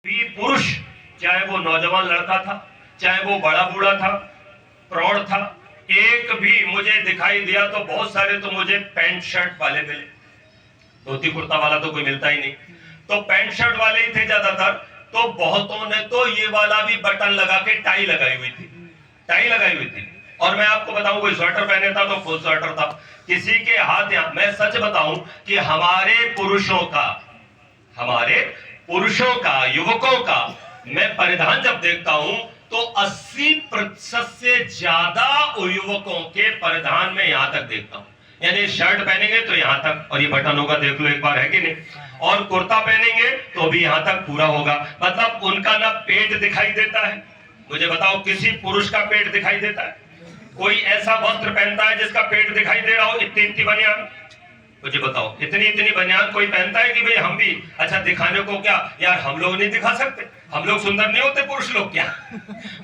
भी पुरुष, चाहे वो नौजवान लड़का था, चाहे वो बड़ा बूढ़ा था, प्रौढ़ था, एक भी मुझे दिखाई दिया तो बहुत सारे तो मुझे पैंट शर्ट वाले मिले, धोती कुर्ता वाला तो कोई मिलता ही नहीं, तो पैंट शर्ट वाले ही थे ज्यादातर। तो बहुतों ने तो ये वाला भी बटन लगा के टाई लगाई हुई थी, टाई लगाई हुई थी। और मैं आपको बताऊं, कोई स्वेटर पहने था तो फुल स्वेटर था, किसी के हाथ यहाँ, मैं सच बताऊं कि हमारे पुरुषों का युवकों का मैं परिधान जब देखता हूं तो 80% से ज्यादा युवकों के परिधान में यहां तक देखता हूं। यानी शर्ट पहनेंगे तो यहां तक, और ये बटन होगा, देख लो एक बार, है कि नहीं, और कुर्ता पहनेंगे तो भी यहां तक पूरा होगा। मतलब उनका ना पेट दिखाई देता है। मुझे बताओ, किसी पुरुष का पेट दिखाई देता है? कोई ऐसा वस्त्र पहनता है जिसका पेट दिखाई दे रहा हो? इतनी इतनी बनियान, मुझे बताओ, इतनी इतनी बनियान कोई पहनता है कि भाई हम भी, अच्छा दिखाने को क्या यार, हम लोग नहीं दिखा सकते? हम लोग सुंदर नहीं होते पुरुष लोग क्या?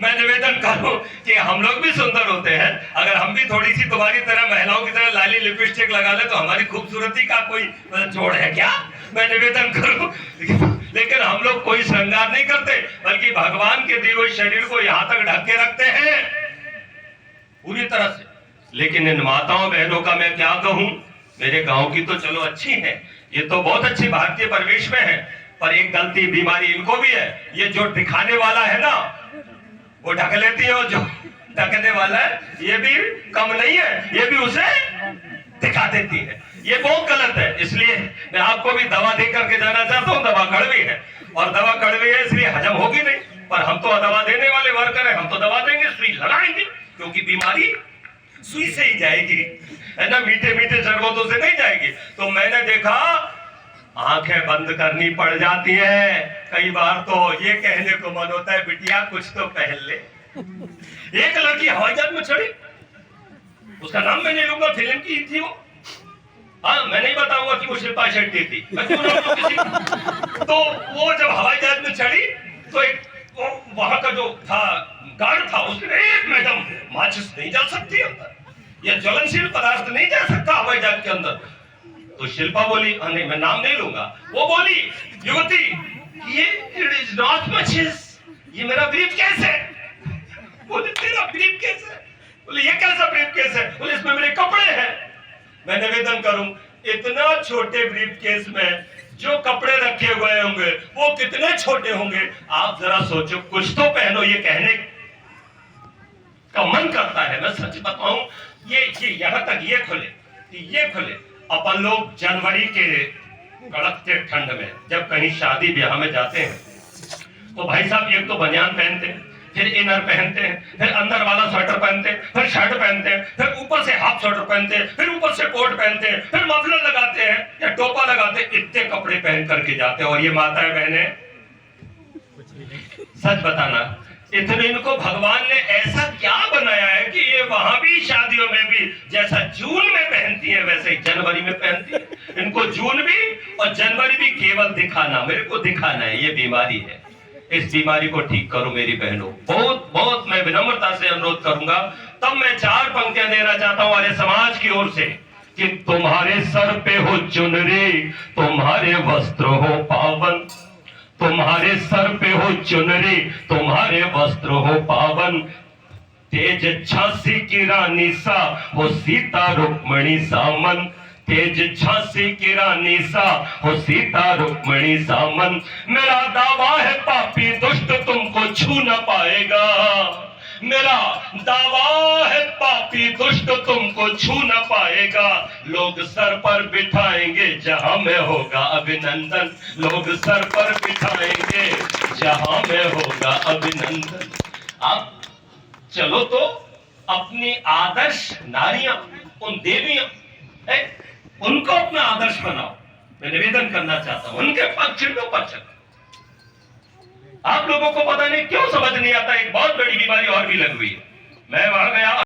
मैं निवेदन करूं कि हम लोग भी सुंदर होते हैं। अगर हम भी थोड़ी सी तुम्हारी तरह, महिलाओं की तरह लाली लिपस्टिक लगा ले तो हमारी खूबसूरती का कोई जोड़ है क्या? मैं निवेदन करूं, लेकिन हम लोग कोई श्रृंगार नहीं करते, बल्कि भगवान के दिए हुए शरीर को यहां तक ढक के रखते हैं पूरी तरह से। लेकिन इन माताओं बहनों का मैं क्या कहूं, मेरे गांव की तो चलो अच्छी है, ये तो बहुत अच्छी भारतीय परिवेश में है, पर एक गलती बीमारी इनको भी है। ये जो दिखाने वाला है ना, वो ढक लेती है, और जो ढकने वाला है ये भी कम नहीं है, ये भी उसे दिखा देती है। ये बहुत गलत है। इसलिए मैं आपको भी दवा दे करके जाना चाहता हूं। दवा कड़वी है, और दवा कड़वी है इसलिए हजम होगी नहीं, पर हम तो दवा देने वाले वर्कर हैं, हम तो दवा देंगे, सुई लगाएंगे, क्योंकि बीमारी सुई से ही जाएगी, है ना, मीठे मीठे शरबतों से नहीं जाएगी। तो मैंने देखा आंखें बंद करनी पड़ जाती है कई बार, तो ये कहने को मन होता है, बिटिया कुछ तो पहन ले। एक लड़की हवाई जहाज में चढ़ी, उसका नाम मैं नहीं लूंगा, फिल्म की थी वो, हाँ, मैं नहीं बताऊंगा कि वो शिल्पा शेट्टी थी, तो वो जब हवाई जहाज में चढ़ी तो एक वहां का जो था गार्ड था, उसने, मैडम माचिस नहीं जा सकती अंदर, यह ज्वलनशील पदार्थ नहीं जा सकता हवाई जहाज के अंदर। तो शिल्पा बोली, नहीं मैं नाम नहीं लूंगा, वो बोली, युवती, ये इट इज नॉट माचिस, ये मेरा ब्रीफकेस है। बोले, तेरा ब्रीफकेस है? बोले, ये कैसा ब्रीफकेस है? बोले, इसमें मेरे कपड़े हैं। मैं निवेदन करूं, इतना छोटे ब्रीफकेस में जो कपड़े रखे हुए होंगे वो कितने छोटे होंगे, आप जरा सोचो। कुछ तो पहनो, ये कहने का मन करता है। मैं सच बताऊं, ये यहां तक ये खुले। अपन लोग जनवरी के कड़कते ठंड में जब कहीं शादी ब्याह में जाते हैं तो भाई साहब, एक तो बनियान पहनते हैं, फिर इनर पहनते हैं, फिर अंदर वाला स्वेटर पहनते हैं, फिर शर्ट पहनते हैं, फिर ऊपर से हाफ स्वेटर पहनते हैं, फिर ऊपर से कोट पहनते हैं, फिर मफलर लगाते हैं या टोपा लगाते हैं। इतने कपड़े पहन करके जाते हैं। और ये माताएं बहनें, सच बताना, इतने इनको भगवान ने ऐसा क्या बनाया है कि ये वहां भी शादियों में भी जैसा जून में पहनती है वैसे ही जनवरी में पहनती है। इनको जून भी और जनवरी भी केवल दिखाना, मेरे को दिखाना है, ये बीमारी है। इस बीमारी को ठीक करो मेरी बहनों, बहुत बहुत मैं विनम्रता से अनुरोध करूंगा। तब मैं 4 पंक्तियां देना चाहता हूं हमारे समाज की ओर से कि तुम्हारे सर पे हो चुनरी, तुम्हारे वस्त्र हो पावन, तुम्हारे सर पे हो चुनरी, तुम्हारे वस्त्र हो पावन, तेज झांसी की रानी सा हो सीता रुक्मणी सामन, तेज झांसी की रानी सा हो सीता रुक्मणी सामन। मेरा दावा है पापी दुष्ट तुमको छू न पाएगा, मेरा दावा है पापी दुष्ट तुमको छू न पाएगा। लोग सर पर बिठाएंगे जहां में होगा अभिनंदन, लोग सर पर बिठाएंगे जहां में होगा अभिनंदन। अब चलो तो अपनी आदर्श नारियां, उन देवियां, उनको अपना आदर्श बनाओ। मैं निवेदन करना चाहता हूं, उनके पक्ष में पर चलो। आप लोगों को पता नहीं क्यों समझ नहीं आता, एक बहुत बड़ी बीमारी और भी लग हुई है। मैं वहां गया,